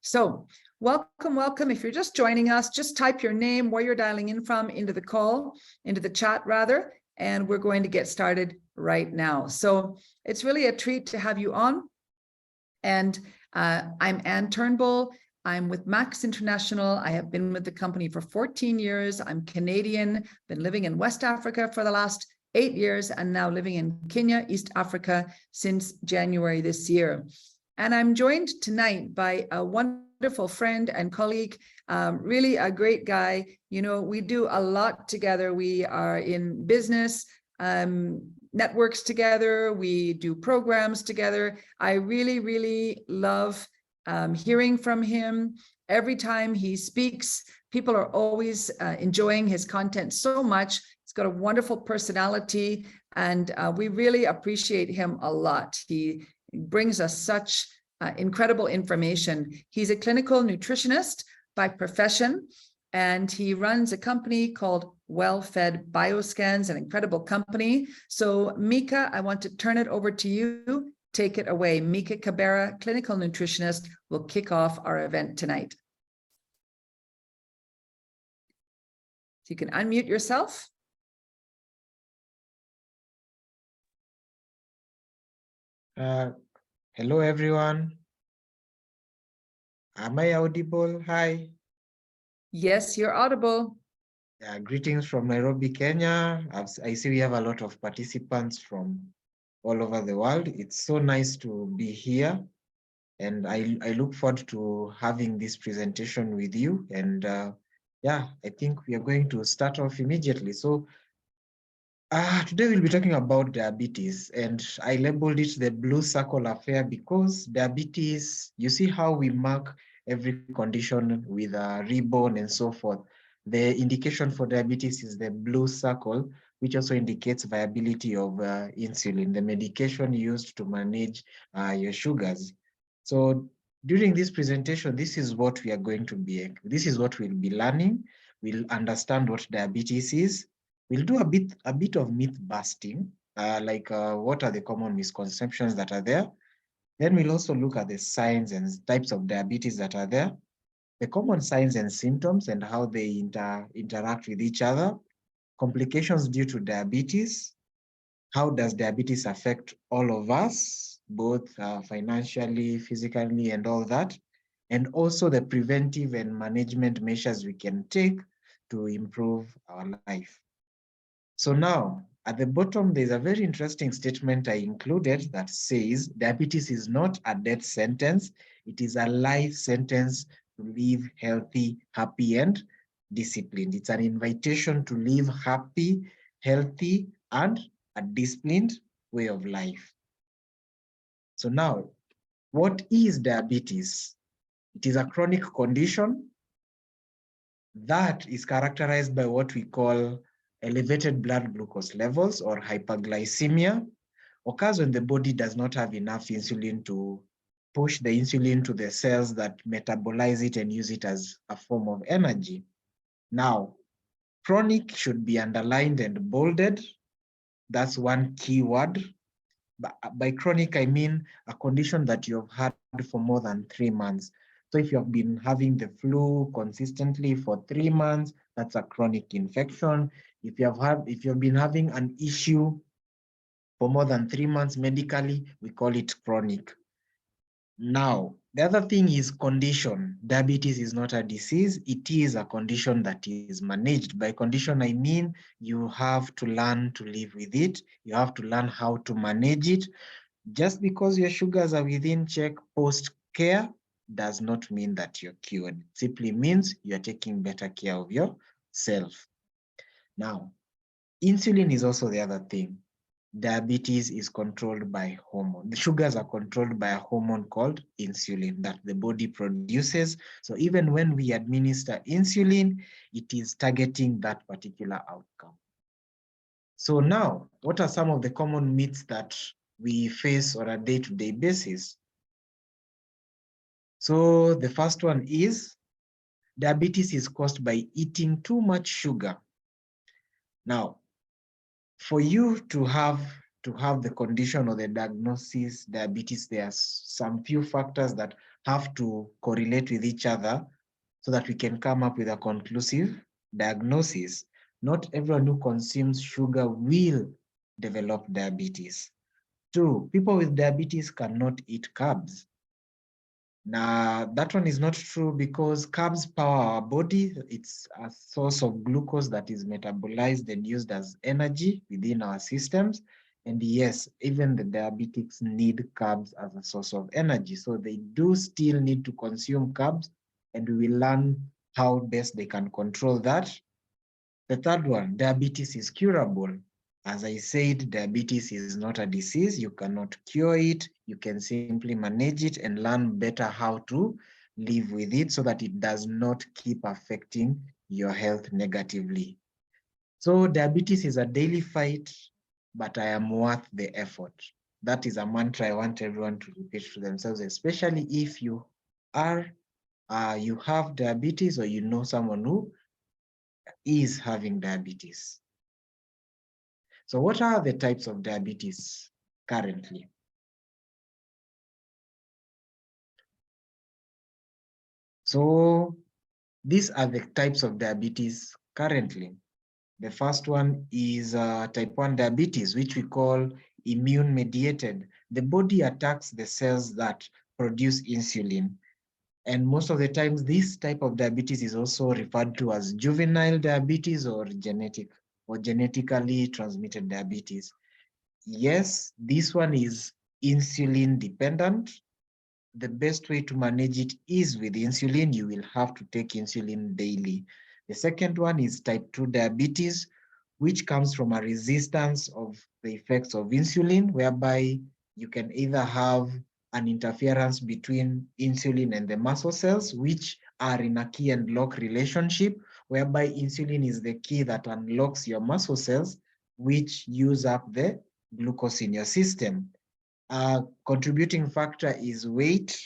So welcome, welcome. If you're just joining us, just type your name, where you're dialing in from into the call, into the chat rather, and we're going to get started right now. So it's really a treat to have you on. And I'm Ann Turnbull. I'm with Max International. I have been with the company for 14 years. I'm Canadian, been living in West Africa for the last 8 years, and now living in Kenya, East Africa, since January this year. And I'm joined tonight by a wonderful friend and colleague, really a great guy. You know, we do a lot together. We are in business, networks together. We do programs together. I really, really love hearing from him. Every time he speaks, people are always enjoying his content so much. He's got a wonderful personality, and we really appreciate him a lot. He brings us such incredible information. He's a clinical nutritionist by profession, and he runs a company called Well-Fed Bioscans, an incredible company. So Micah, I want to turn it over to you. Take it away. Micah Kibera, clinical nutritionist, will kick off our event tonight. So you can unmute yourself. Hello, everyone. Am I audible? Hi. Yes, you're audible. Greetings from Nairobi, Kenya. I see we have a lot of participants from all over the world. It's so nice to be here. And I look forward to having this presentation with you. And yeah, I think we are going to start off immediately. So today we'll be talking about diabetes, and I labeled it the blue circle affair because diabetes, you see how we mark every condition with a ribbon and so forth. The indication for diabetes is the blue circle, which also indicates viability of insulin, the medication used to manage your sugars. So during this presentation, this is what we are going to be, this is what we'll be learning. We'll understand what diabetes is. We'll do a bit of myth busting, like what are the common misconceptions that are there. Then we'll also look at the signs and types of diabetes that are there, the common signs and symptoms and how they interact with each other, complications due to diabetes, how does diabetes affect all of us, both financially, physically, and all that, and also the preventive and management measures we can take to improve our life. So now, at the bottom, there's a very interesting statement I included that says diabetes is not a death sentence. It is a life sentence to live healthy, happy, and disciplined. It's an invitation to live happy, healthy, and a disciplined way of life. So now, what is diabetes? It is a chronic condition that is characterized by what we call elevated blood glucose levels, or hyperglycemia, occurs when the body does not have enough insulin to push the insulin to the cells that metabolize it and use it as a form of energy. Now, chronic should be underlined and bolded. That's one key word. By chronic, I mean a condition that you have had for more than 3 months. So if you have been having the flu consistently for 3 months, that's a chronic infection. If you've been having an issue for more than 3 months medically, we call it chronic. Now, the other thing is condition. Diabetes is not a disease. It is a condition that is managed. By condition, I mean you have to learn to live with it. You have to learn how to manage it. Just because your sugars are within check post-care does not mean that you're cured. It simply means you're taking better care of yourself. Now, insulin is also the other thing. Diabetes is controlled by hormone. The sugars are controlled by a hormone called insulin that the body produces. So even when we administer insulin, it is targeting that particular outcome. So now, what are some of the common myths that we face on a day-to-day basis? So the first one is diabetes is caused by eating too much sugar. Now, for you to have the condition or the diagnosis diabetes, there are some few factors that have to correlate with each other so that we can come up with a conclusive diagnosis. Not everyone who consumes sugar will develop diabetes. 2, people with diabetes cannot eat carbs. Now, that one is not true because carbs power our body. It's a source of glucose that is metabolized and used as energy within our systems. And yes, even the diabetics need carbs as a source of energy. So they do still need to consume carbs, and we will learn how best they can control that. The third one, diabetes is curable. As I said, diabetes is not a disease. You cannot cure it. You can simply manage it and learn better how to live with it so that it does not keep affecting your health negatively. So diabetes is a daily fight, but I am worth the effort. That is a mantra I want everyone to repeat to themselves, especially if you are, you have diabetes or you know someone who is having diabetes. So what are the types of diabetes currently? So these are the types of diabetes currently. The first one is type 1 diabetes, which we call immune mediated. The body attacks the cells that produce insulin. And most of the times, this type of diabetes is also referred to as juvenile diabetes or genetically transmitted diabetes. Yes, this one is insulin dependent. The best way to manage it is with insulin. You will have to take insulin daily. The second one is type 2 diabetes, which comes from a resistance of the effects of insulin, whereby you can either have an interference between insulin and the muscle cells, which are in a key and lock relationship, whereby insulin is the key that unlocks your muscle cells, which use up the glucose in your system. A contributing factor is weight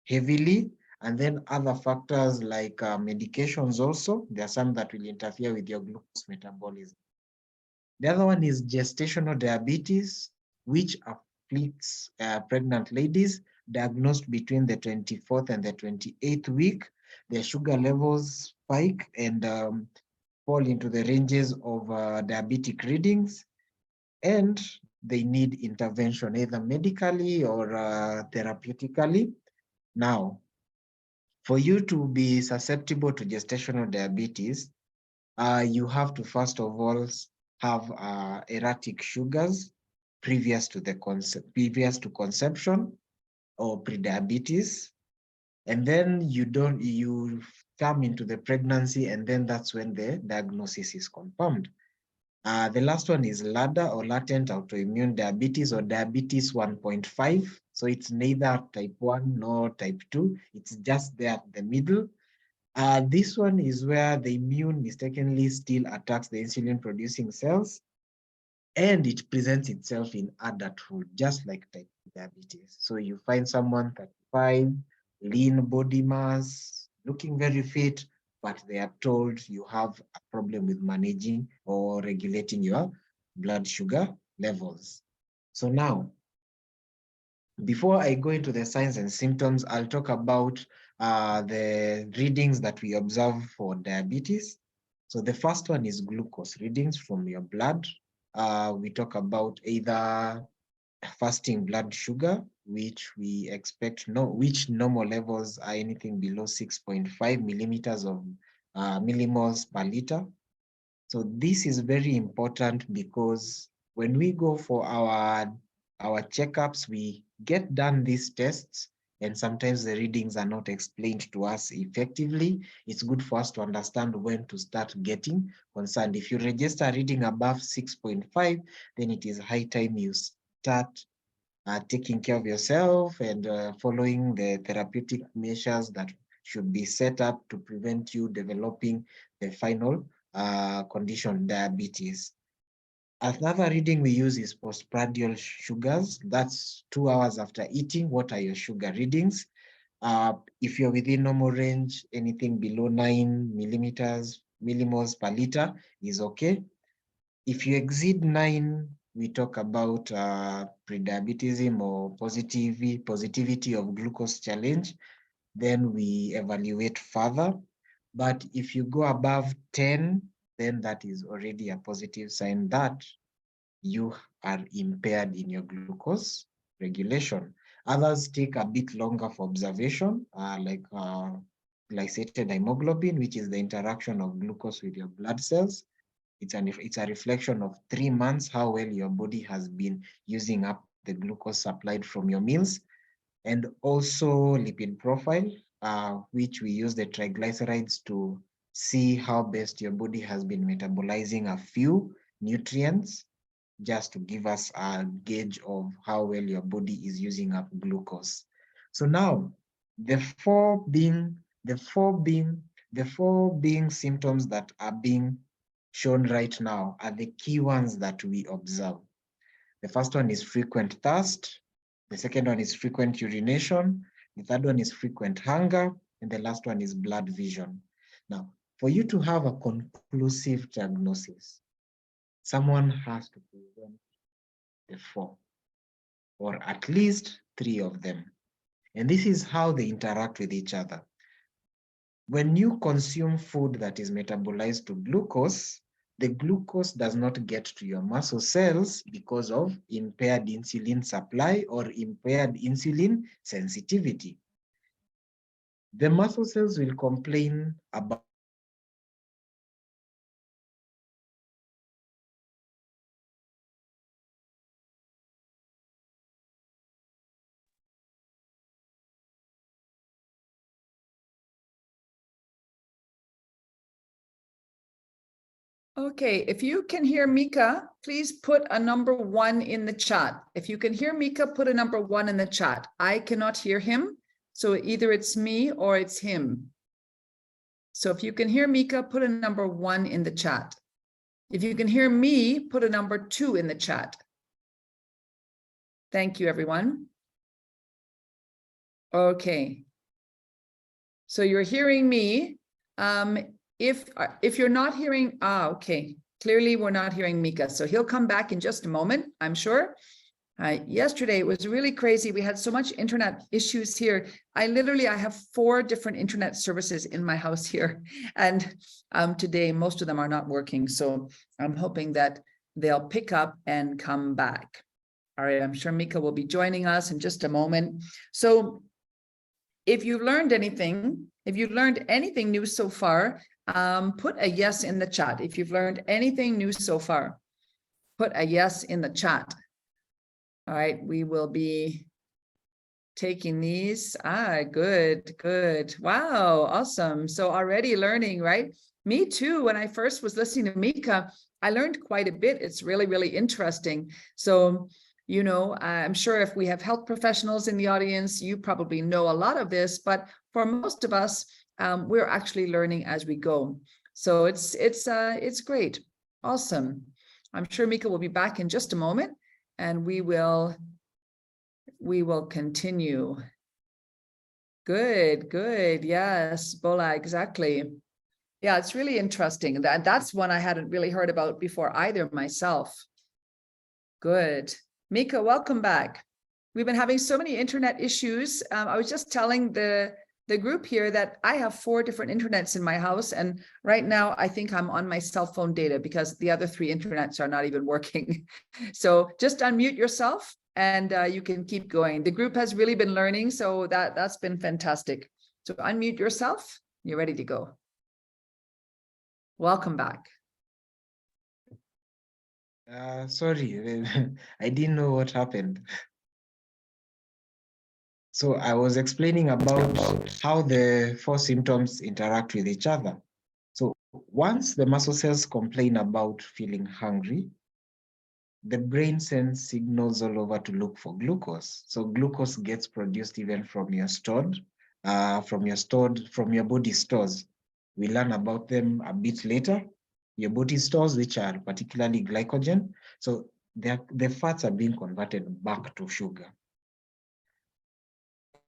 heavily, and then other factors like medications also. There are some that will interfere with your glucose metabolism. The other one is gestational diabetes, which afflicts pregnant ladies diagnosed between the 24th and the 28th week. Their sugar levels spike and fall into the ranges of diabetic readings, and they need intervention either medically or therapeutically. Now, for you to be susceptible to gestational diabetes, you have to first of all have erratic sugars previous to conception or prediabetes, and then you come into the pregnancy, and then that's when the diagnosis is confirmed. The last one is LADA, or latent autoimmune diabetes, or diabetes 1.5. So it's neither type 1 nor type 2. It's just there at the middle. This one is where the immune mistakenly still attacks the insulin-producing cells, and it presents itself in adulthood, just like type 2 diabetes. So you find someone 35, lean body mass, looking very fit, but they are told you have a problem with managing or regulating your blood sugar levels. So now, before I go into the signs and symptoms, I'll talk about the readings that we observe for diabetes. So the first one is glucose readings from your blood. We talk about either fasting blood sugar, which we expect which normal levels are anything below 6.5 millimeters of millimoles per liter. So this is very important because when we go for our checkups, we get done these tests, and sometimes the readings are not explained to us effectively. It's good for us to understand when to start getting concerned. If you register a reading above 6.5, then it is high time you start taking care of yourself and following the therapeutic measures that should be set up to prevent you developing the final condition, diabetes. Another reading we use is postprandial sugars. That's 2 hours after eating. What are your sugar readings? If you're within normal range, anything below 9 millimoles per liter is okay. If you exceed 9, we talk about prediabetism or positivity of glucose challenge. then we evaluate further. But if you go above 10, then that is already a positive sign that you are impaired in your glucose regulation. Others take a bit longer for observation, like glycated hemoglobin, which is the interaction of glucose with your blood cells. It's a reflection of 3 months, how well your body has been using up the glucose supplied from your meals. And also lipid profile, which we use the triglycerides to see how best your body has been metabolizing a few nutrients, just to give us a gauge of how well your body is using up glucose. So now, the four being symptoms that are being shown right now are the key ones that we observe. The first one is frequent thirst. The second one is frequent urination. The third one is frequent hunger. And the last one is blood vision. Now, for you to have a conclusive diagnosis, someone has to present the four, or at least 3 of them. And this is how they interact with each other. When you consume food that is metabolized to glucose, the glucose does not get to your muscle cells because of impaired insulin supply or impaired insulin sensitivity. The muscle cells will complain about Okay, if you can hear Micah, please put a number 1 in the chat. If you can hear Micah, put a number 1 in the chat. I cannot hear him, so either it's me or it's him. So if you can hear Micah, put a number 1 in the chat. If you can hear me, put a number 2 in the chat. Thank you, everyone. Okay. So you're hearing me. If you're not hearing, okay. Clearly we're not hearing Micah. So he'll come back in just a moment, I'm sure. Yesterday it was really crazy. We had so much internet issues here. I have 4 different internet services in my house here. And today, most of them are not working. So I'm hoping that they'll pick up and come back. All right, I'm sure Micah will be joining us in just a moment. So if you've learned anything, new so far, put a yes in the chat. If you've learned anything new so far, put a yes in the chat. All right, we will be taking these. Good. Wow, awesome. So already learning, right? Me too. When I first was listening to Micah, I learned quite a bit. It's really, really interesting. So, you know, I'm sure if we have health professionals in the audience, you probably know a lot of this, but for most of us, we're actually learning as we go. So it's great. Awesome. I'm sure Micah will be back in just a moment, and we will continue. Good. Yes, Bola, exactly. Yeah, it's really interesting. That's one I hadn't really heard about before either myself. Good. Micah, welcome back. We've been having so many internet issues. I was just telling the group here that I have 4 different internets in my house. And right now I think I'm on my cell phone data because the other 3 internets are not even working. So just unmute yourself and you can keep going. The group has really been learning, so that's been fantastic. So unmute yourself. You're ready to go. Welcome back. Sorry, I didn't know what happened. So I was explaining about how the 4 symptoms interact with each other. So once the muscle cells complain about feeling hungry, the brain sends signals all over to look for glucose. So glucose gets produced even from your body stores. We learn about them a bit later. Your body stores, which are particularly glycogen. So the fats are being converted back to sugar.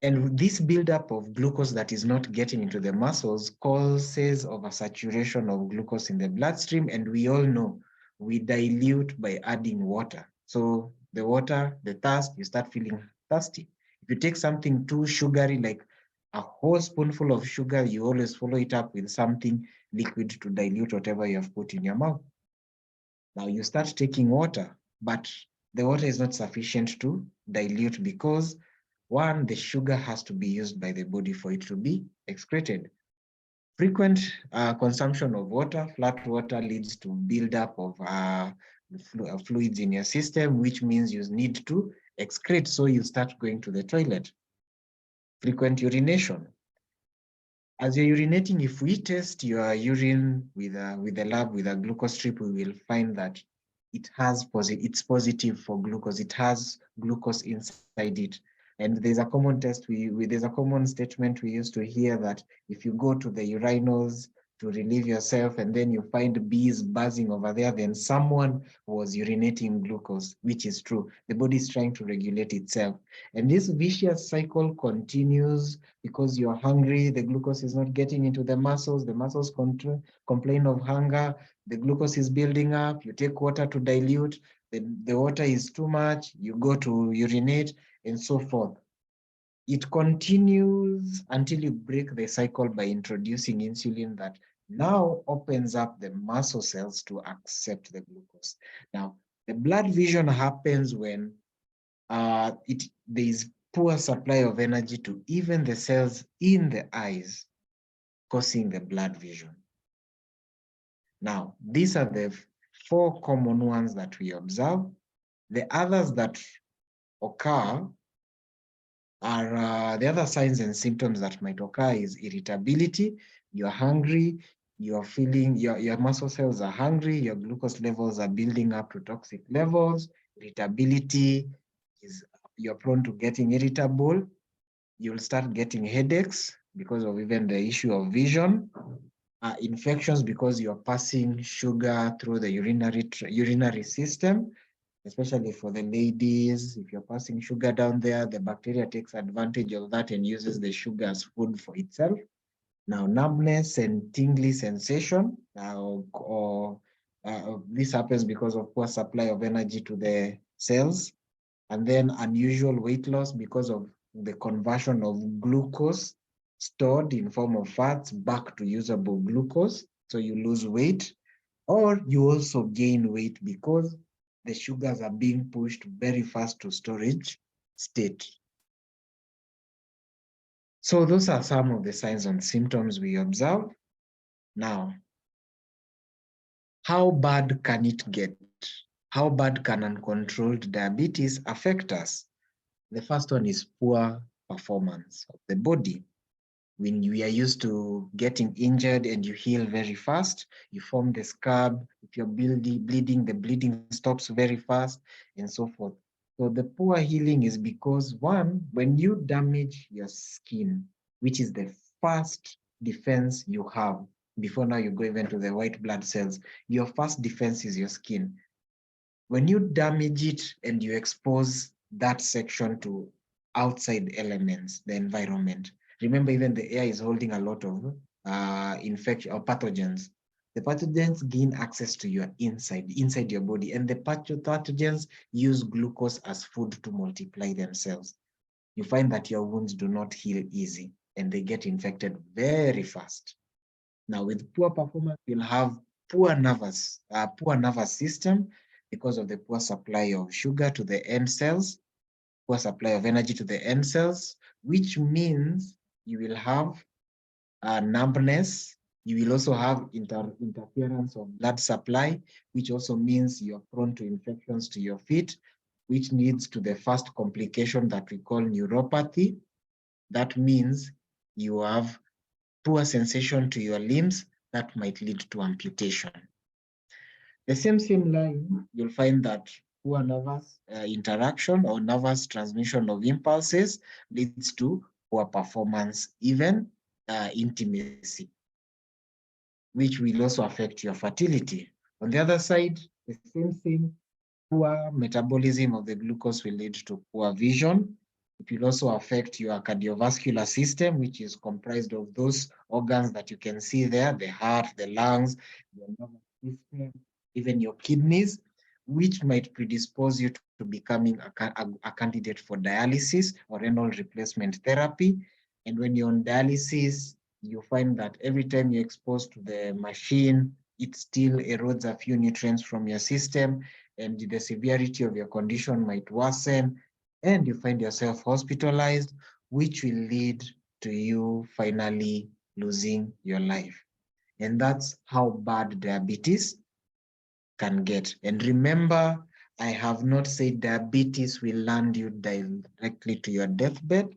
And this buildup of glucose that is not getting into the muscles causes oversaturation of glucose in the bloodstream. And we all know we dilute by adding water. So the water, the thirst, you start feeling thirsty. If you take something too sugary, like a whole spoonful of sugar, you always follow it up with something liquid to dilute whatever you have put in your mouth. Now you start taking water, but the water is not sufficient to dilute because one, the sugar has to be used by the body for it to be excreted. Frequent consumption of water, flat water, leads to buildup of fluids in your system, which means you need to excrete, so you start going to the toilet. Frequent urination. As you're urinating, if we test your urine with a lab with a glucose strip, we will find that it's positive for glucose. It has glucose inside it. And there's a common there's a common statement we used to hear that if you go to the urinals to relieve yourself and then you find bees buzzing over there, then someone was urinating glucose, which is true. The body is trying to regulate itself. And this vicious cycle continues because you're hungry, the glucose is not getting into the muscles complain of hunger, the glucose is building up, you take water to dilute, the water is too much, you go to urinate, and so forth. It continues until you break the cycle by introducing insulin that now opens up the muscle cells to accept the glucose. Now, the blood vision happens when there is poor supply of energy to even the cells in the eyes, causing the blood vision. Now, these are the 4 common ones that we observe. The others that occur are the other signs and symptoms that might occur is irritability. You're hungry, you're feeling, your muscle cells are hungry, your glucose levels are building up to toxic levels. Irritability is you're prone to getting irritable. You'll start getting headaches because of even the issue of vision. Infections because you're passing sugar through the urinary system, especially for the ladies. If you're passing sugar down there, the bacteria takes advantage of that and uses the sugar as food for itself. Now, numbness and tingly sensation, this happens because of poor supply of energy to the cells. And then unusual weight loss because of the conversion of glucose stored in form of fats back to usable glucose. So you lose weight, or you also gain weight because the sugars are being pushed very fast to storage state. So those are some of the signs and symptoms we observe. Now, how bad can it get? How bad can uncontrolled diabetes affect us? The first one is poor performance of the body. When we are used to getting injured and you heal very fast, you form the scab. If you're bleeding, the bleeding stops very fast, and so forth. So the poor healing is because, one, when you damage your skin, which is the first defense you have, before now you go even to the white blood cells, your first defense is your skin. When you damage it and you expose that section to outside elements, the environment, remember even the air is holding a lot of infection or pathogens. The pathogens gain access to your inside your body, and the pathogens use glucose as food to multiply themselves. You find that your wounds do not heal easy and they get infected very fast. Now, with poor performance, you'll have poor nervous system because of the poor supply of sugar to the end cells, poor supply of energy to the end cells, which means you will have numbness. You will also have interference of blood supply, which also means you're prone to infections to your feet, which leads to the first complication that we call neuropathy. That means you have poor sensation to your limbs that might lead to amputation. The same line, you'll find that poor nervous interaction or nervous transmission of impulses leads to poor performance, even intimacy, which will also affect your fertility. On the other side, the same thing, poor metabolism of the glucose will lead to poor vision. It will also affect your cardiovascular system, which is comprised of those organs that you can see there, the heart, the lungs, your nervous system, even your kidneys, which might predispose you to becoming a candidate for dialysis or renal replacement therapy. And when you're on dialysis, you find that every time you're exposed to the machine, it still erodes a few nutrients from your system, and the severity of your condition might worsen, and you find yourself hospitalized, which will lead to you finally losing your life. And that's how bad diabetes can get. And remember, I have not said diabetes will land you directly to your deathbed.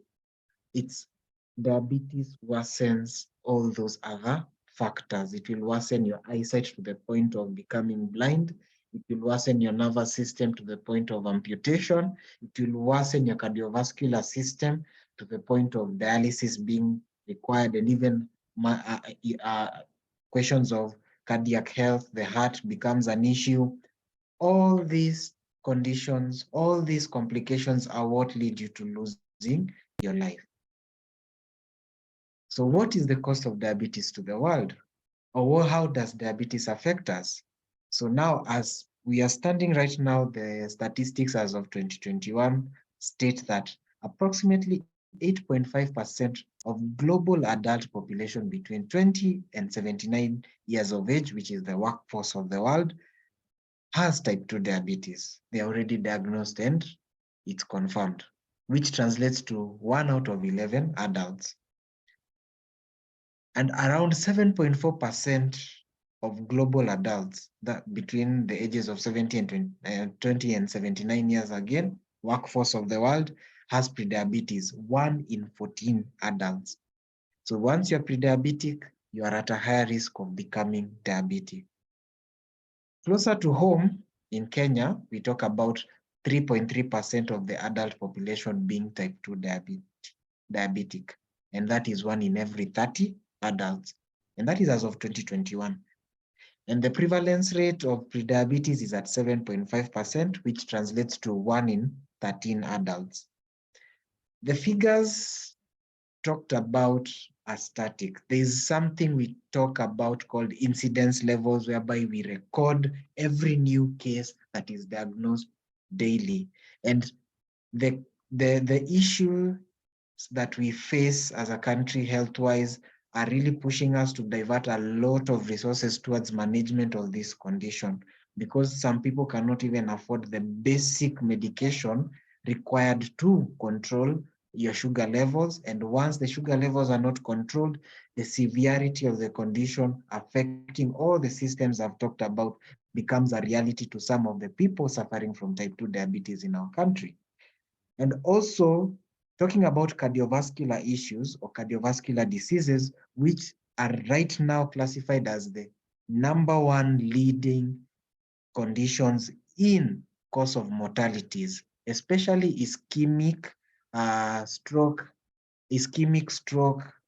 It's diabetes worsens all those other factors. It will worsen your eyesight to the point of becoming blind. It will worsen your nervous system to the point of amputation. It will worsen your cardiovascular system to the point of dialysis being required, and even questions of cardiac health, the heart becomes an issue. All these conditions, all these complications are what lead you to losing your life. So what is the cost of diabetes to the world? Or how does diabetes affect us? So now, as we are standing right now, the statistics as of 2021 state that approximately 8.5% of global adult population between 20 and 79 years of age, which is the workforce of the world, has type 2 diabetes. They're already diagnosed and it's confirmed, which translates to 1 out of 11 adults. And around 7.4% of global adults that between the ages of 20 and 79 years, again, workforce of the world, has prediabetes, 1 in 14 adults. So once you're prediabetic, you are at a higher risk of becoming diabetic. Closer to home, in Kenya, we talk about 3.3% of the adult population being type 2 diabetic. And that is 1 in every 30 adults. And that is as of 2021. And the prevalence rate of prediabetes is at 7.5%, which translates to 1 in 13 adults. The figures talked about are static. There is something we talk about called incidence levels, whereby we record every new case that is diagnosed daily. And the issue that we face as a country health-wise are really pushing us to divert a lot of resources towards management of this condition, because some people cannot even afford the basic medication required to control your sugar levels. And once the sugar levels are not controlled, the severity of the condition affecting all the systems I've talked about becomes a reality to some of the people suffering from type 2 diabetes in our country. And also, talking about cardiovascular issues or cardiovascular diseases, which are right now classified as the #1 leading conditions in cause of mortalities, especially ischemic stroke,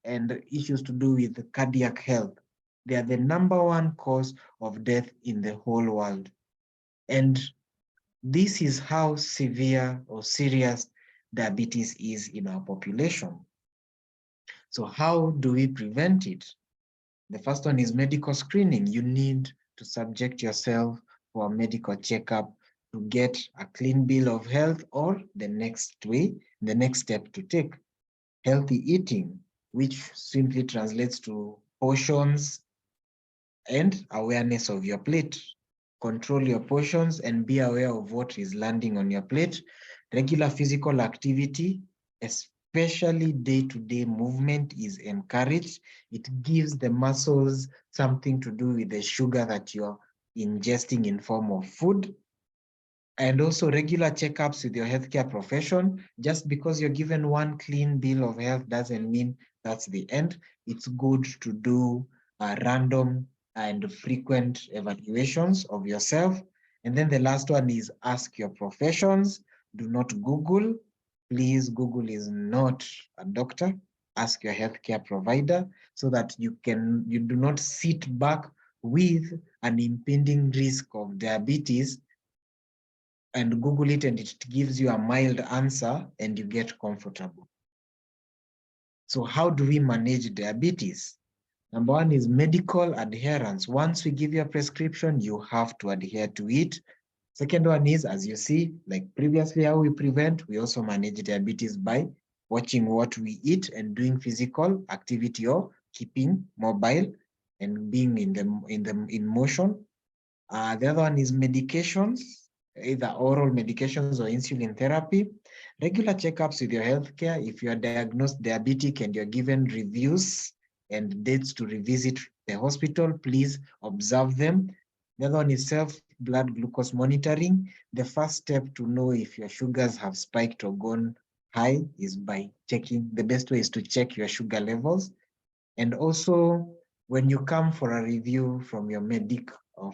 and issues to do with cardiac health. They are the #1 cause of death in the whole world. And this is how severe or serious diabetes is in our population. So how do we prevent it? The first one is medical screening. You need to subject yourself for a medical checkup to get a clean bill of health, or the next step to take. Healthy eating, which simply translates to portions and awareness of your plate. Control your portions and be aware of what is landing on your plate. Regular physical activity, especially day-to-day movement, is encouraged. It gives the muscles something to do with the sugar that you're ingesting in form of food. And also regular checkups with your healthcare profession. Just because you're given one clean bill of health doesn't mean that's the end. It's good to do random and frequent evaluations of yourself. And then the last one is ask your professions. Do not Google. Please, Google is not a doctor. Ask your healthcare provider so that you do not sit back with an impending risk of diabetes and Google it and it gives you a mild answer and you get comfortable. So how do we manage diabetes? #1 is medical adherence. Once we give you a prescription, you have to adhere to it. Second one is, as you see, like previously how we prevent, we also manage diabetes by watching what we eat and doing physical activity or keeping mobile and being in motion. The other one is medications, either oral medications or insulin therapy. Regular checkups with your healthcare. If you are diagnosed diabetic and you're given reviews and dates to revisit the hospital, please observe them. The other one is self-blood glucose monitoring. The first step to know if your sugars have spiked or gone high is by checking. The best way is to check your sugar levels. And also, when you come for a review from your medic or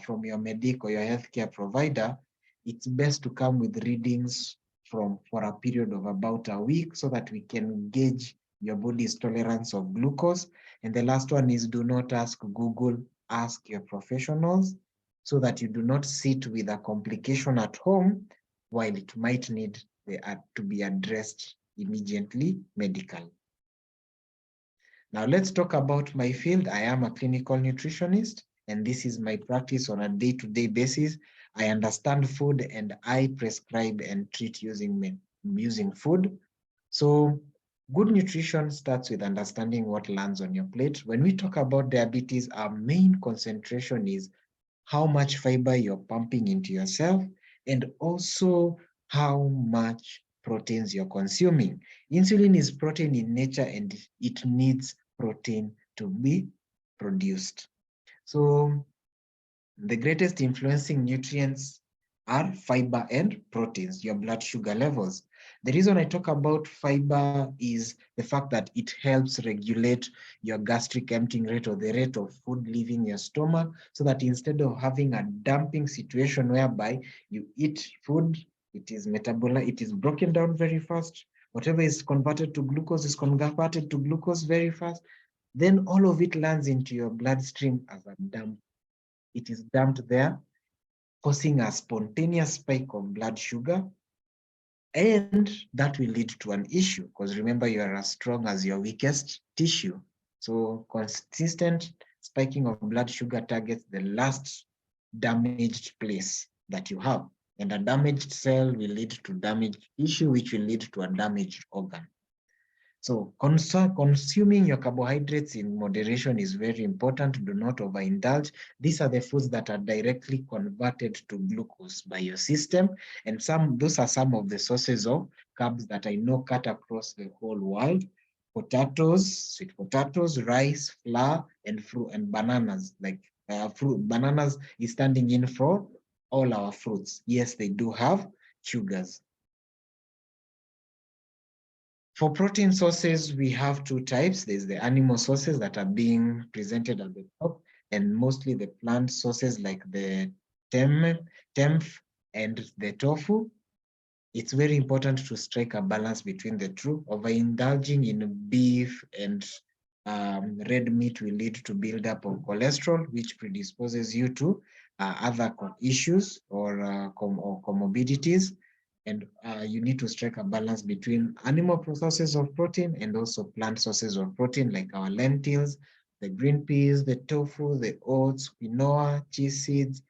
your healthcare provider, it's best to come with readings for a period of about a week so that we can gauge your body's tolerance of glucose. And the last one is, do not ask Google, ask your professionals so that you do not sit with a complication at home while it might need to be addressed immediately medically. Now let's talk about my field. I am a clinical nutritionist, and this is my practice on a day-to-day basis. I understand food and I prescribe and treat using food. So good nutrition starts with understanding what lands on your plate. When we talk about diabetes, our main concentration is how much fiber you're pumping into yourself and also how much proteins you're consuming. Insulin is protein in nature and it needs protein to be produced. So the greatest influencing nutrients are fiber and proteins, your blood sugar levels. The reason I talk about fiber is the fact that it helps regulate your gastric emptying rate or the rate of food leaving your stomach, so that instead of having a dumping situation whereby you eat food, it is metabolized, it is broken down very fast. Whatever is converted to glucose is converted to glucose very fast. Then all of it lands into your bloodstream as a dump. It is dumped there, causing a spontaneous spike of blood sugar. And that will lead to an issue because remember, you are as strong as your weakest tissue. So consistent spiking of blood sugar targets the last damaged place that you have. And a damaged cell will lead to damaged tissue, which will lead to a damaged organ. So consuming your carbohydrates in moderation is very important. Do not overindulge. These are the foods that are directly converted to glucose by your system. And those are some of the sources of carbs that I know cut across the whole world. Potatoes, sweet potatoes, rice, flour, and fruit and bananas. Like bananas is standing in for all our fruits. Yes, they do have sugars. For protein sources, we have two types. There's the animal sources that are being presented at the top, and mostly the plant sources like the temph and the tofu. It's very important to strike a balance between the two. Overindulging in beef and red meat will lead to buildup of cholesterol, which predisposes you to other issues or comorbidities. And you need to strike a balance between animal sources of protein and also plant sources of protein, like our lentils, the green peas, the tofu, the oats, quinoa, chia seeds,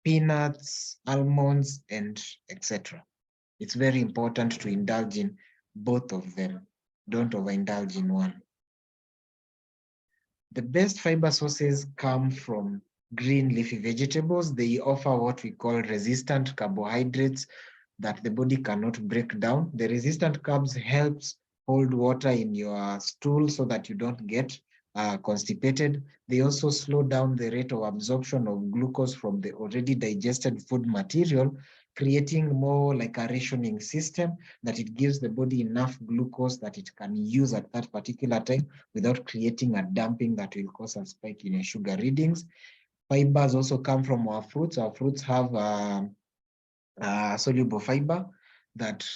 peanuts, almonds, and etc. It's very important to indulge in both of them. Don't overindulge in one. The best fiber sources come from green leafy vegetables. They offer what we call resistant carbohydrates that the body cannot break down. The resistant carbs helps hold water in your stool so that you don't get constipated. They also slow down the rate of absorption of glucose from the already digested food material, creating more like a rationing system that it gives the body enough glucose that it can use at that particular time without creating a dumping that will cause a spike in your sugar readings. Fibers also come from our fruits. Our fruits have soluble fiber that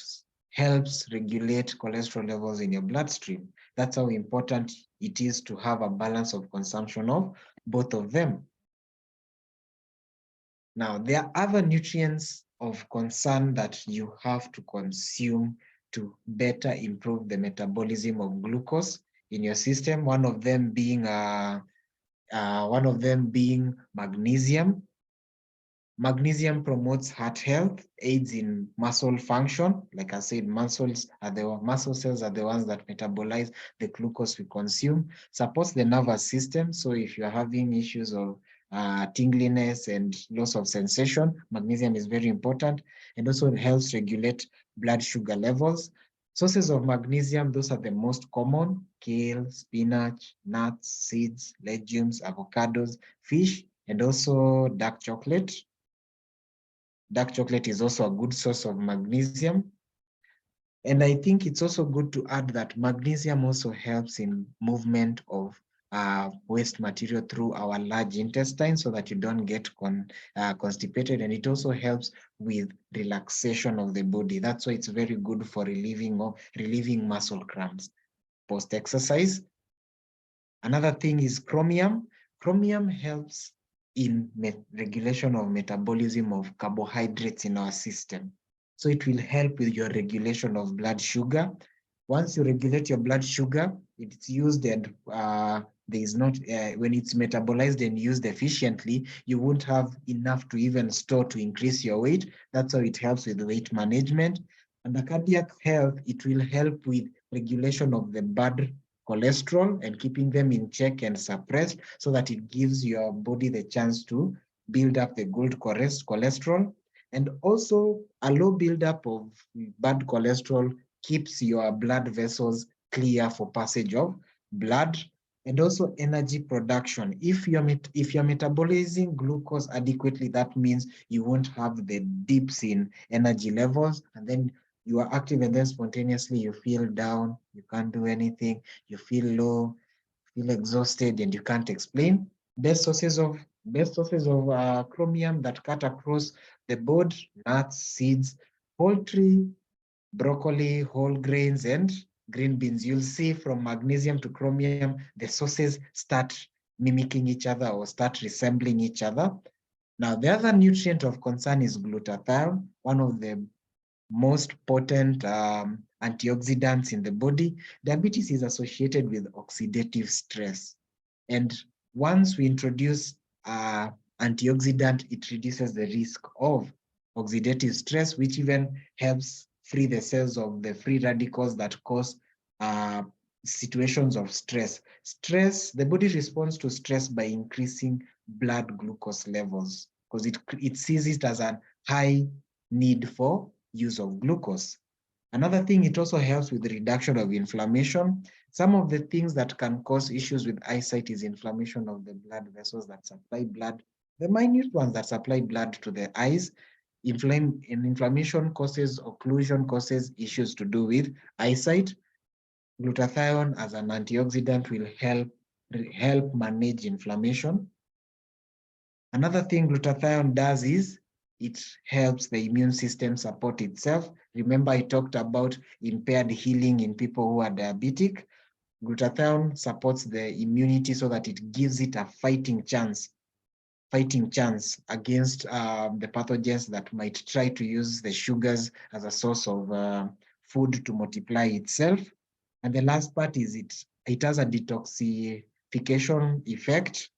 helps regulate cholesterol levels in your bloodstream. That's how important it is to have a balance of consumption of both of them. Now, there are other nutrients of concern that you have to consume to better improve the metabolism of glucose in your system. One of them being magnesium. Magnesium promotes heart health, aids in muscle function. Like I said, muscle cells are the ones that metabolize the glucose we consume, supports the nervous system. So if you're having issues of tingliness and loss of sensation, magnesium is very important, and also helps regulate blood sugar levels. Sources of magnesium, those are the most common: kale, spinach, nuts, seeds, legumes, avocados, fish, and also dark chocolate. Dark chocolate is also a good source of magnesium. And I think it's also good to add that magnesium also helps in movement of waste material through our large intestine so that you don't get constipated. And it also helps with relaxation of the body. That's why it's very good for relieving muscle cramps post-exercise. Another thing is chromium. Chromium helps in regulation of metabolism of carbohydrates in our system. So it will help with your regulation of blood sugar. Once you regulate your blood sugar, it's used and there is not, when it's metabolized and used efficiently, you won't have enough to even store to increase your weight. That's how it helps with weight management. And the cardiac health, it will help with regulation of the bad cholesterol and keeping them in check and suppressed so that it gives your body the chance to build up the good cholesterol. And also a low buildup of bad cholesterol keeps your blood vessels clear for passage of blood. And also energy production. If you're metabolizing glucose adequately, that means you won't have the dips in energy levels, and then you are active and then spontaneously you feel down, you can't do anything, you feel low, feel exhausted, and you can't explain. Best sources of chromium that cut across the board: nuts, seeds, poultry, broccoli, whole grains, and green beans. You'll see from magnesium to chromium, the sources start mimicking each other or start resembling each other. Now, the other nutrient of concern is glutathione, one of the most potent antioxidants in the body. Diabetes is associated with oxidative stress. And once we introduce antioxidant, it reduces the risk of oxidative stress, which even helps free the cells of the free radicals that cause situations of stress. The body responds to stress by increasing blood glucose levels because it sees it as a high need for use of glucose. Another thing, it also helps with the reduction of inflammation. Some of the things that can cause issues with eyesight is inflammation of the blood vessels that supply blood, the minute ones that supply blood to the eyes. Inflammation causes occlusion, causes issues to do with eyesight. Glutathione as an antioxidant will help manage inflammation. Another thing glutathione does is it helps the immune system support itself. Remember, I talked about impaired healing in people who are diabetic. Glutathione supports the immunity so that it gives it a fighting chance against the pathogens that might try to use the sugars as a source of food to multiply itself. And the last part is it has a detoxification effect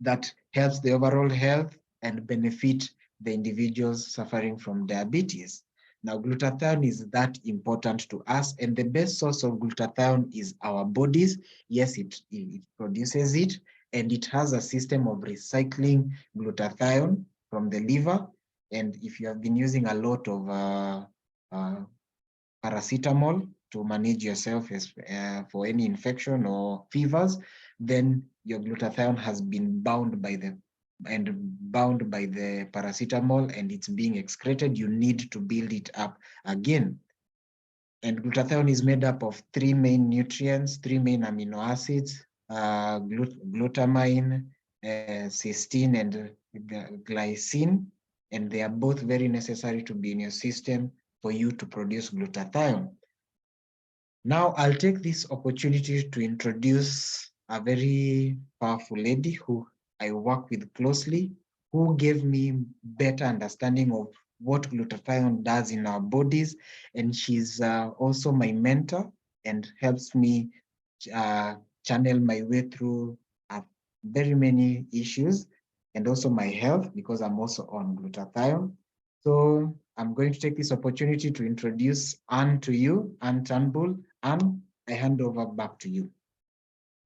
that helps the overall health and benefit the individuals suffering from diabetes. Now, glutathione is that important to us, and the best source of glutathione is our bodies. Yes, it produces it, and it has a system of recycling glutathione from the liver. And if you have been using a lot of paracetamol to manage yourself for any infection or fevers, then your glutathione has been bound by the paracetamol and it's being excreted. You need to build it up again. And glutathione is made up of three main nutrients, three main amino acids, glutamine, cysteine, and glycine. And they are both very necessary to be in your system for you to produce glutathione. Now, I'll take this opportunity to introduce a very powerful lady who I work with closely, who gave me better understanding of what glutathione does in our bodies. And she's also my mentor and helps me channel my way through very many issues. and also my health, because I'm also on glutathione. So I'm going to take this opportunity to introduce Anne to you, Anne Turnbull. Anne, I hand over back to you.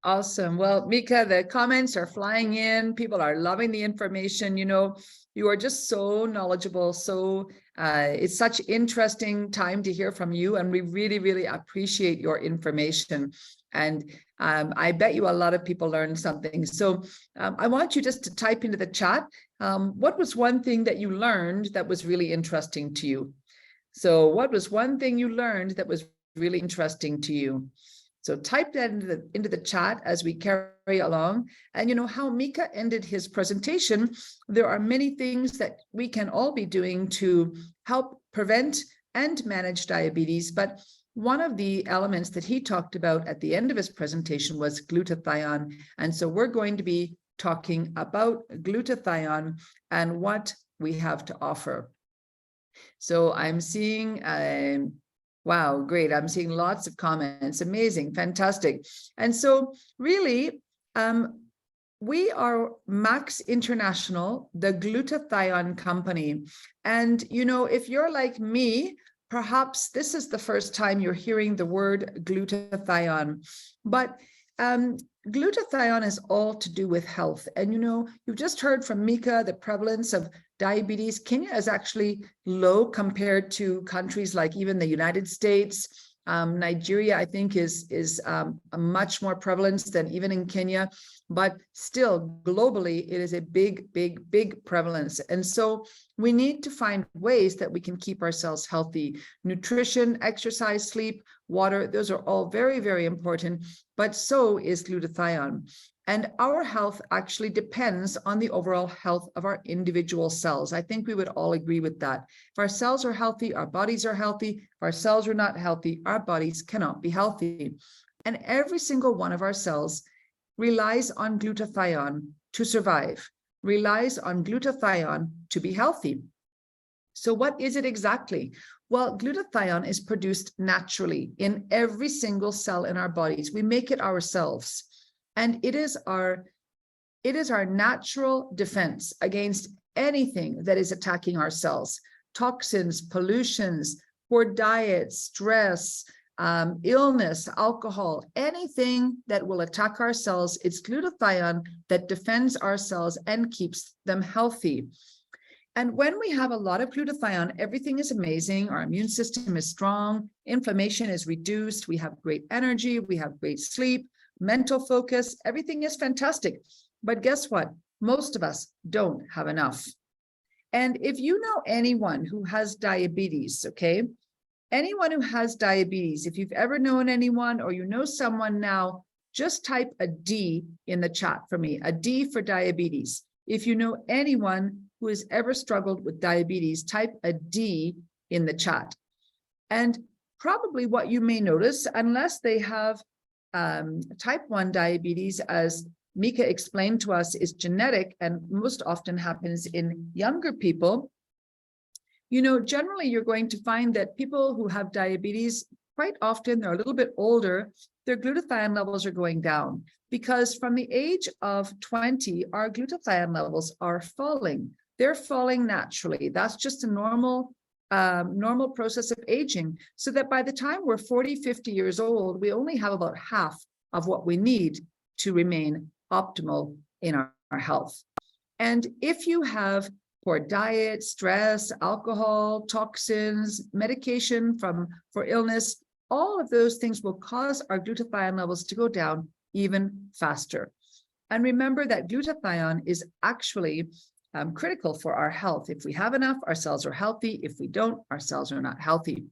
Awesome. Well, Micah, the comments are flying in. People are loving the information. You know, you are just so knowledgeable. So it's such interesting time to hear from you. And we really, really appreciate your information. And I bet you a lot of people learned something. So I want you just to type into the chat, what was one thing that you learned that was really interesting to you? So what was one thing you learned that was really interesting to you? So type that into the chat as we carry along. And you know how Micah ended his presentation, there are many things that we can all be doing to help prevent and manage diabetes. But one of the elements that he talked about at the end of his presentation was glutathione. And so we're going to be talking about glutathione and what we have to offer. So I'm seeing wow, great. I'm seeing lots of comments. Amazing, fantastic. And so really, we are Max International, the glutathione company. And, you know, if you're like me, perhaps this is the first time you're hearing the word glutathione. But glutathione is all to do with health. And, you know, you've just heard from Micah, the prevalence of diabetes. Kenya is actually low compared to countries like even the United States. Nigeria, I think, is a much more prevalence than even in Kenya, but still globally, it is a big, big, big prevalence. And so we need to find ways that we can keep ourselves healthy. Nutrition, exercise, sleep, water, those are all very, very important, but so is glutathione. And our health actually depends on the overall health of our individual cells. I think we would all agree with that. If our cells are healthy, our bodies are healthy. If our cells are not healthy, our bodies cannot be healthy. And every single one of our cells relies on glutathione to survive, relies on glutathione to be healthy. So what is it exactly? Well, glutathione is produced naturally in every single cell in our bodies. We make it ourselves. And it is our natural defense against anything that is attacking our cells. Toxins, pollutions, poor diet, stress, illness, alcohol, anything that will attack our cells, it's glutathione that defends our cells and keeps them healthy. And when we have a lot of glutathione, everything is amazing. Our immune system is strong, inflammation is reduced, we have great energy, we have great sleep, mental focus, everything is fantastic. But guess what? Most of us don't have enough. And if you know anyone who has diabetes, okay, anyone who has diabetes, if you've ever known anyone or you know someone now, just type a D in the chat for me, a D for diabetes. If you know anyone who has ever struggled with diabetes, type a D in the chat. And probably what you may notice, unless they have type 1 diabetes, as Micah explained to us, is genetic and most often happens in younger people. You know, generally you're going to find that people who have diabetes, quite often they're a little bit older, their glutathione levels are going down because from the age of 20, our glutathione levels are falling. They're falling naturally. That's just a normal process of aging, so that by the time we're 40, 50 years old, we only have about half of what we need to remain optimal in our health. And if you have poor diet, stress, alcohol, toxins, medication for illness, all of those things will cause our glutathione levels to go down even faster. And remember that glutathione is actually critical for our health. If we have enough, our cells are healthy. If we don't, our cells are not healthy.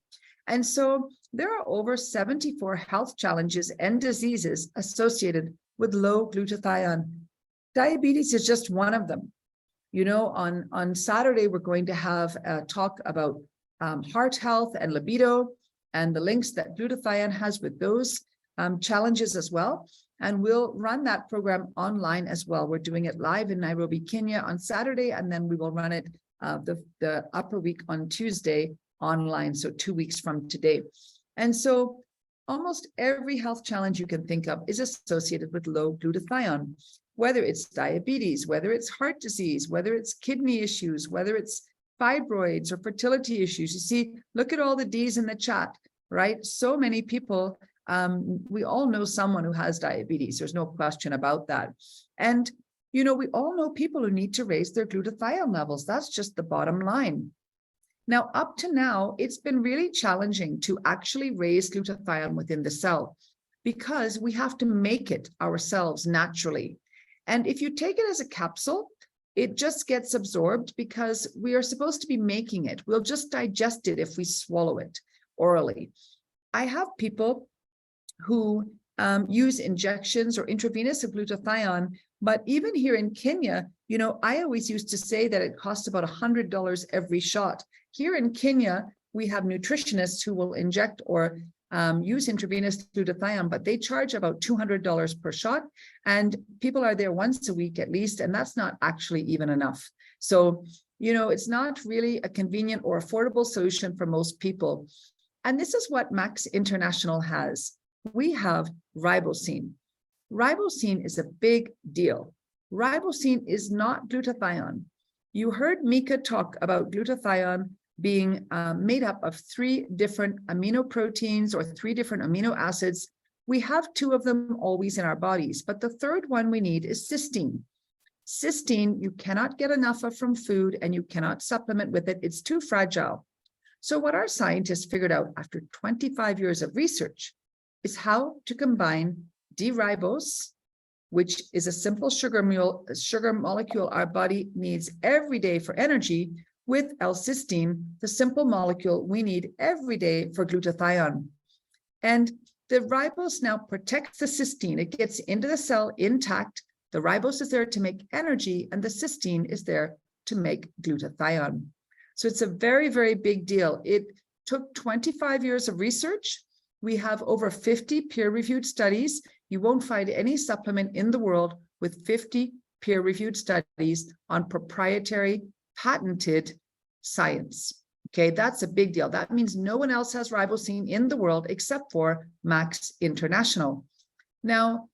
And so there are over 74 health challenges and diseases associated with low glutathione. Diabetes is just one of them. You know, on Saturday, we're going to have a talk about heart health and libido and the links that glutathione has with those challenges as well. And we'll run that program online as well. We're doing it live in Nairobi, Kenya on Saturday, and then we will run it the upper week on Tuesday online, so 2 weeks from today. And so almost every health challenge you can think of is associated with low glutathione. whether it's diabetes, whether it's heart disease, whether it's kidney issues, whether it's fibroids or fertility issues. You see, look at all the D's in the chat, right? So many people, we all know someone who has diabetes. There's no question about that. And, you know, we all know people who need to raise their glutathione levels. That's just the bottom line. Now, up to now, it's been really challenging to actually raise glutathione within the cell because we have to make it ourselves naturally. And if you take it as a capsule, it just gets absorbed because we are supposed to be making it. We'll just digest it if we swallow it orally. I have people who use injections or intravenous of glutathione, but even here in Kenya, you know, I always used to say that it costs about $100 every shot. Here in Kenya, we have nutritionists who will inject or use intravenous glutathione, but they charge about $200 per shot. And people are there once a week at least, and that's not actually even enough. So, you know, it's not really a convenient or affordable solution for most people. And this is what Max International has. We have ribosine. Ribosine is a big deal. Ribosine is not glutathione. You heard Micah talk about glutathione being made up of 3 different amino proteins or 3 different amino acids. We have 2 of them always in our bodies, but the third one we need is cysteine. Cysteine, you cannot get enough of from food and you cannot supplement with it. It's too fragile. So what our scientists figured out after 25 years of research is how to combine D-ribose, which is a simple sugar molecule our body needs every day for energy, with L-cysteine, the simple molecule we need every day for glutathione. And the ribose now protects the cysteine. It gets into the cell intact. The ribose is there to make energy, and the cysteine is there to make glutathione. So it's a very, very big deal. It took 25 years of research. We have over 50 peer-reviewed studies. You won't find any supplement in the world with 50 peer-reviewed studies on proprietary, patented science. Okay, that's a big deal. That means no one else has ribosine in the world except for Max International. Now,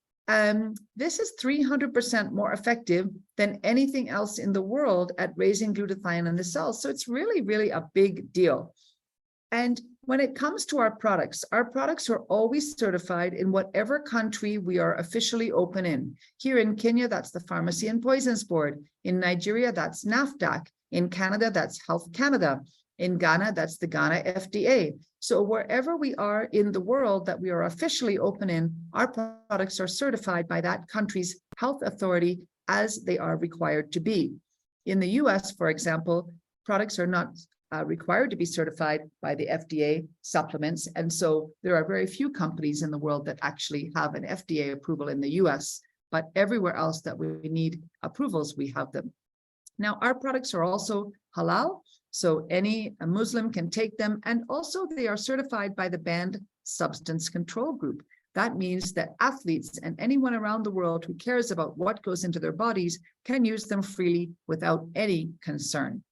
this is 300% more effective than anything else in the world at raising glutathione in the cells. So it's really, really a big deal. And when it comes to our products are always certified in whatever country we are officially open in. Here in Kenya, that's the Pharmacy and Poisons Board. In Nigeria, that's NAFDAC. In Canada, that's Health Canada. In Ghana, that's the Ghana FDA. So wherever we are in the world that we are officially open in, our products are certified by that country's health authority as they are required to be. In the US, for example, products are not required to be certified by the FDA supplements. And so there are very few companies in the world that actually have an FDA approval in the US, but everywhere else that we need approvals, we have them. Now, our products are also halal, so any Muslim can take them. And also they are certified by the Banned Substance Control Group. That means that athletes and anyone around the world who cares about what goes into their bodies can use them freely without any concern.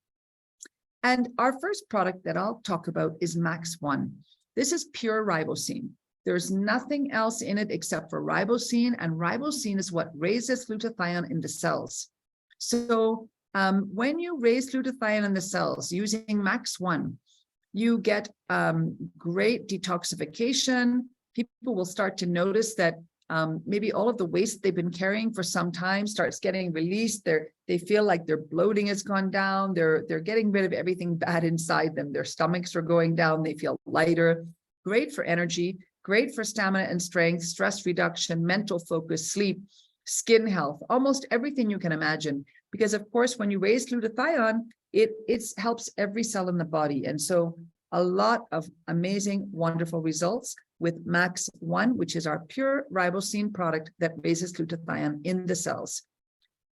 And our first product that I'll talk about is Max 1. This is pure ribosine. There's nothing else in it except for ribosine, and ribosine is what raises glutathione in the cells. So when you raise glutathione in the cells using Max 1, you get great detoxification. People will start to notice that maybe all of the waste they've been carrying for some time starts getting released. They feel like their bloating has gone down. They're getting rid of everything bad inside them. Their stomachs are going down. They feel lighter. Great for energy, great for stamina and strength, stress reduction, mental focus, sleep, skin health, almost everything you can imagine. Because of course, when you raise glutathione, it helps every cell in the body. And so a lot of amazing, wonderful results with Max 1, which is our pure ribosine product that raises glutathione in the cells.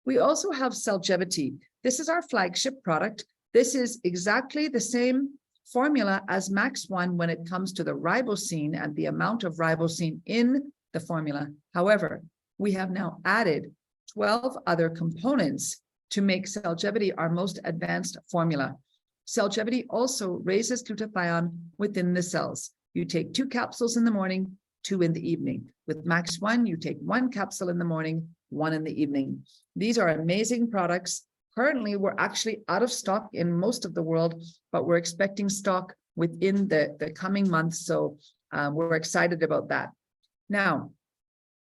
We also have Celgevity. This is our flagship product. This is exactly the same formula as Max 1 when it comes to the ribosine and the amount of ribosine in the formula. However, we have now added 12 other components to make Celgevity our most advanced formula. Celgevity also raises glutathione within the cells. You take 2 capsules in the morning, 2 in the evening. With Max 1, you take 1 capsule in the morning, 1 in the evening. These are amazing products. Currently, we're actually out of stock in most of the world, but we're expecting stock within the coming months. So we're excited about that. Now,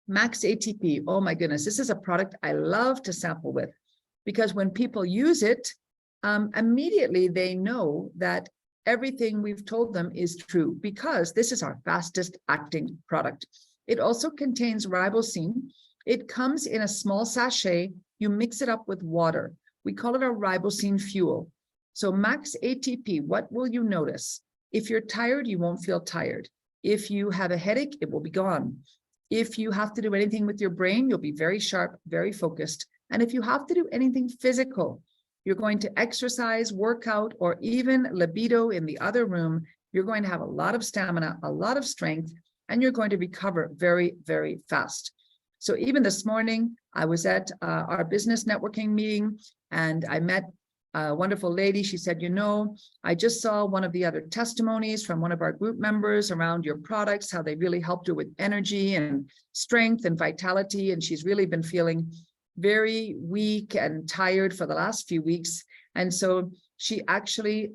Max ATP, oh my goodness, this is a product I love to sample with, because when people use it, immediately they know that everything we've told them is true, because this is our fastest acting product. It also contains ribosine. It comes in a small sachet. You mix it up with water. We call it a ribosine fuel. So Max ATP, what will you notice? If you're tired, you won't feel tired. If you have a headache, it will be gone. If you have to do anything with your brain, you'll be very sharp, very focused. And if you have to do anything physical, you're going to exercise, work out, or even libido in the other room, you're going to have a lot of stamina, a lot of strength, and you're going to recover very, very fast. So even this morning, I was at our business networking meeting, and I met a wonderful lady. She said, you know, I just saw one of the other testimonies from one of our group members around your products, how they really helped her with energy and strength and vitality. And she's really been feeling very weak and tired for the last few weeks. And so she actually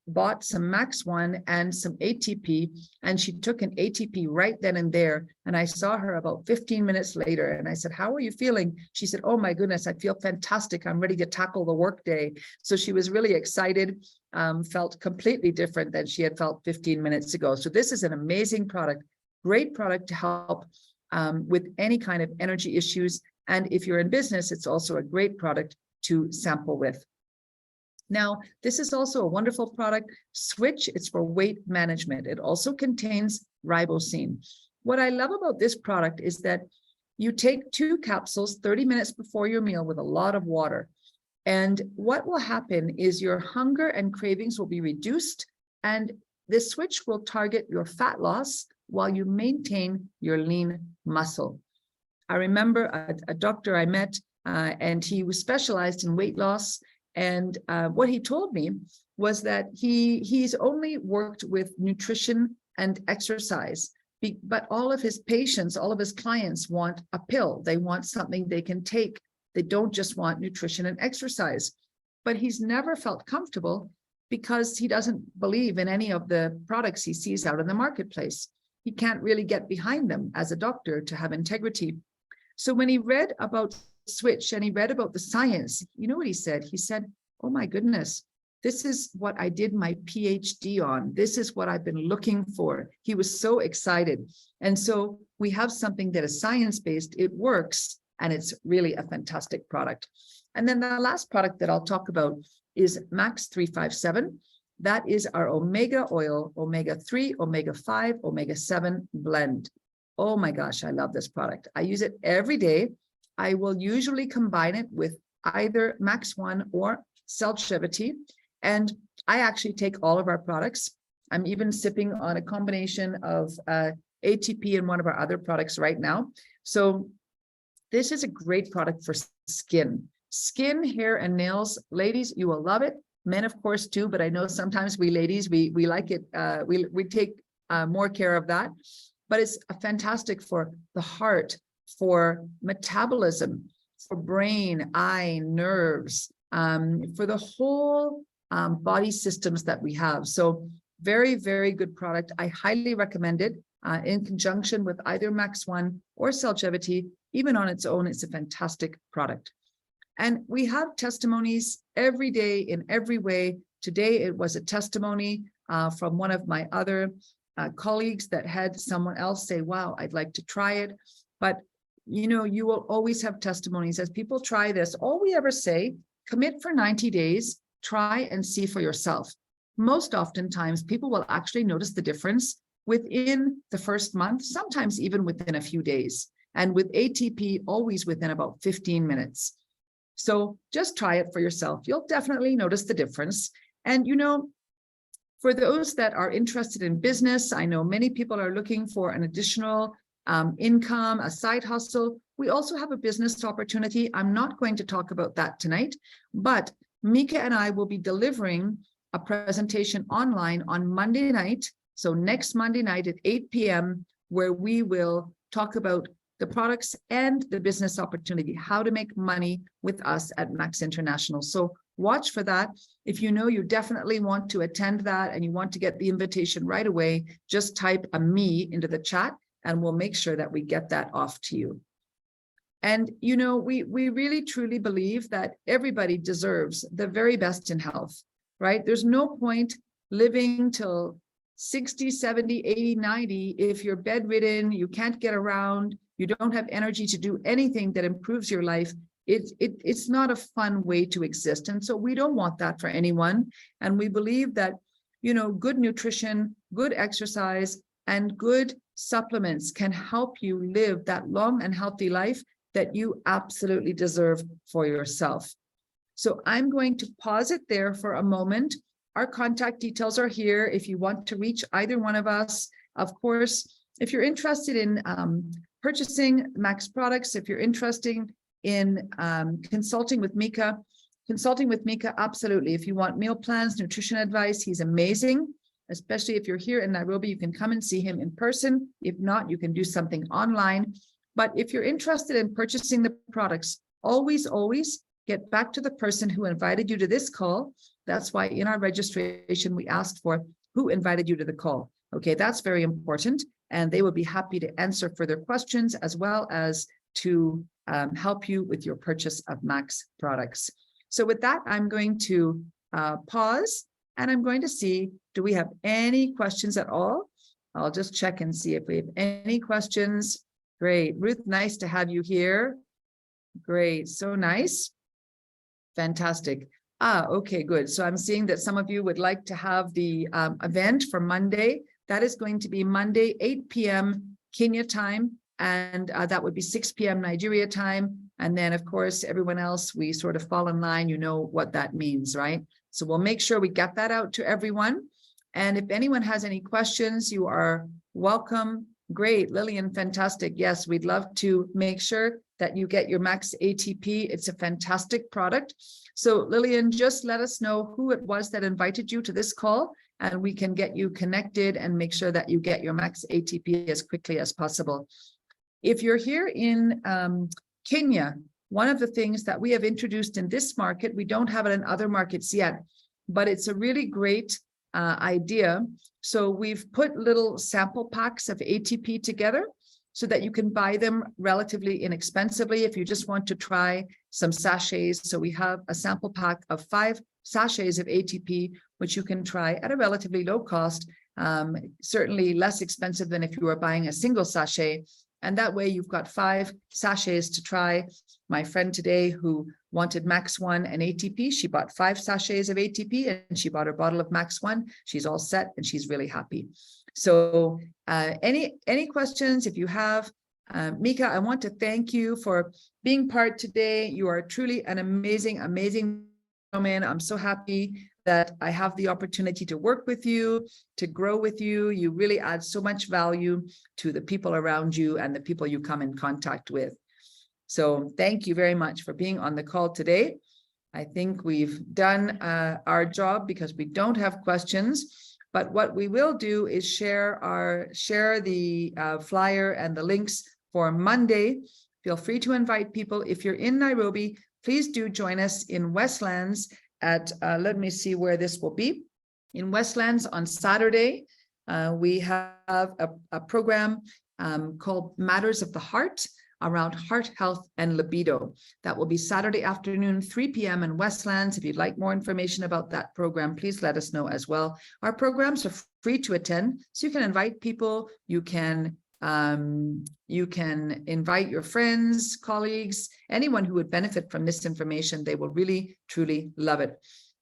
bought some Max One and some ATP, and she took an ATP right then and there. And I saw her about 15 minutes later, and I said, how are you feeling? She said, oh my goodness, I feel fantastic. I'm ready to tackle the workday. So she was really excited, felt completely different than she had felt 15 minutes ago. So this is an amazing product, great product to help with any kind of energy issues. And if you're in business, it's also a great product to sample with. Now, this is also a wonderful product, Switch. It's for weight management. It also contains ribosine. What I love about this product is that you take 2 capsules 30 minutes before your meal with a lot of water. And what will happen is your hunger and cravings will be reduced, and this Switch will target your fat loss while you maintain your lean muscle. I remember a doctor I met, and he was specialized in weight loss. And what he told me was that he's only worked with nutrition and exercise, but all of his patients, all of his clients want a pill. They want something they can take. They don't just want nutrition and exercise. But he's never felt comfortable because he doesn't believe in any of the products he sees out in the marketplace. He can't really get behind them as a doctor to have integrity. So when he read about Switch and he read about the science, you know what he said? He said, oh my goodness, this is what I did my PhD on. This is what I've been looking for. He was so excited. And so we have something that is science-based, it works, and it's really a fantastic product. And then the last product that I'll talk about is Max 357. That is our omega oil, omega-3, omega-5, omega-7 blend. Oh my gosh, I love this product. I use it every day. I will usually combine it with either Max One or Celgevity. And I actually take all of our products. I'm even sipping on a combination of ATP and one of our other products right now. So this is a great product for skin, hair, and nails. Ladies, you will love it. Men, of course, too, but I know sometimes we ladies, we like it. We take more care of that. But it's fantastic for the heart, for metabolism, for brain, eye, nerves, for the whole body systems that we have. So very, very good product. I highly recommend it in conjunction with either Max One or Celgevity. Even on its own, it's a fantastic product. And we have testimonies every day in every way. Today, it was a testimony from one of my other colleagues that had someone else say, wow, I'd like to try it. But you know, you will always have testimonies as people try this. All we ever say, commit for 90 days, try and see for yourself. Most oftentimes, people will actually notice the difference within the first month, sometimes even within a few days. And with ATP, always within about 15 minutes. So just try it for yourself. You'll definitely notice the difference. And you know, for those that are interested in business, I know many people are looking for an additional income, a side hustle. We also have a business opportunity. I'm not going to talk about that tonight, but Micah and I will be delivering a presentation online on Monday night. So next Monday night at 8 p.m., where we will talk about the products and the business opportunity, how to make money with us at Max International. So watch for that. If you know you definitely want to attend that and you want to get the invitation right away, just type a me into the chat and we'll make sure that we get that off to you. And, you know, we really truly believe that everybody deserves the very best in health, right? There's no point living till 60, 70, 80, 90 if you're bedridden, you can't get around, you don't have energy to do anything that improves your life. It's not a fun way to exist. And so we don't want that for anyone. And we believe that, you know, good nutrition, good exercise, and good supplements can help you live that long and healthy life that you absolutely deserve for yourself. So I'm going to pause it there for a moment. Our contact details are here if you want to reach either one of us. Of course, if you're interested in purchasing Max products, if you're interested in consulting with Micah, absolutely. If you want meal plans, nutrition advice, he's amazing. Especially if you're here in Nairobi, you can come and see him in person. If not, you can do something online. But if you're interested in purchasing the products, always get back to the person who invited you to this call. That's why in our registration, we asked for who invited you to the call. Okay, that's very important. And they will be happy to answer further questions as well as to help you with your purchase of Max products. So with that, I'm going to pause and I'm going to see, do we have any questions at all? I'll just check and see if we have any questions. Great. Ruth, nice to have you here. Great. So nice. Fantastic. Okay, good. So I'm seeing that some of you would like to have the event for Monday. That is going to be Monday, 8 p.m. Kenya time, and that would be 6 p.m. Nigeria time. And then, of course, everyone else, we sort of fall in line. You know what that means, right? So we'll make sure we get that out to everyone. And if anyone has any questions, you are welcome. Great, Lillian, fantastic. Yes, we'd love to make sure that you get your Max ATP. It's a fantastic product. So Lillian, just let us know who it was that invited you to this call, and we can get you connected and make sure that you get your Max ATP as quickly as possible. If you're here in Kenya, one of the things that we have introduced in this market, we don't have it in other markets yet, but it's a really great idea. So we've put little sample packs of ATP together so that you can buy them relatively inexpensively if you just want to try some sachets. So we have a sample pack of 5 sachets of ATP, which you can try at a relatively low cost, certainly less expensive than if you were buying a single sachet. And that way you've got 5 sachets to try. My friend today who wanted Max 1 and ATP, she bought 5 sachets of ATP and she bought a bottle of Max 1. She's all set and she's really happy. So any questions if you have? Micah, I want to thank you for being part today. You are truly an amazing, amazing woman. I'm so happy that I have the opportunity to work with you, to grow with you. You really add so much value to the people around you and the people you come in contact with. So thank you very much for being on the call today. I think we've done our job because we don't have questions. But what we will do is share the flyer and the links for Monday. Feel free to invite people. If you're in Nairobi, please do join us in Westlands at, let me see where this will be. In Westlands on Saturday, we have a program called Matters of the Heart around heart health and libido. That will be Saturday afternoon, 3 p.m. in Westlands. If you'd like more information about that program, please let us know as well. Our programs are free to attend, so you can invite people. You can invite your friends, colleagues, anyone who would benefit from this information. They will really, truly love it.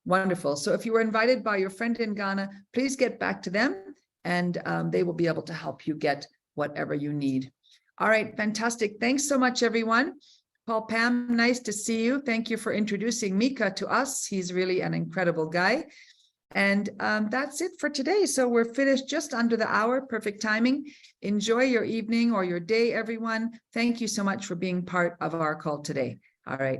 Wonderful. So if you were invited by your friend in Ghana, please get back to them and they will be able to help you get whatever you need. All right, fantastic. Thanks so much, everyone. Paul, Pam, nice to see you. Thank you for introducing Micah to us. He's really an incredible guy. And that's it for today. So we're finished just under the hour, perfect timing. Enjoy your evening or your day, everyone. Thank you so much for being part of our call today. All right.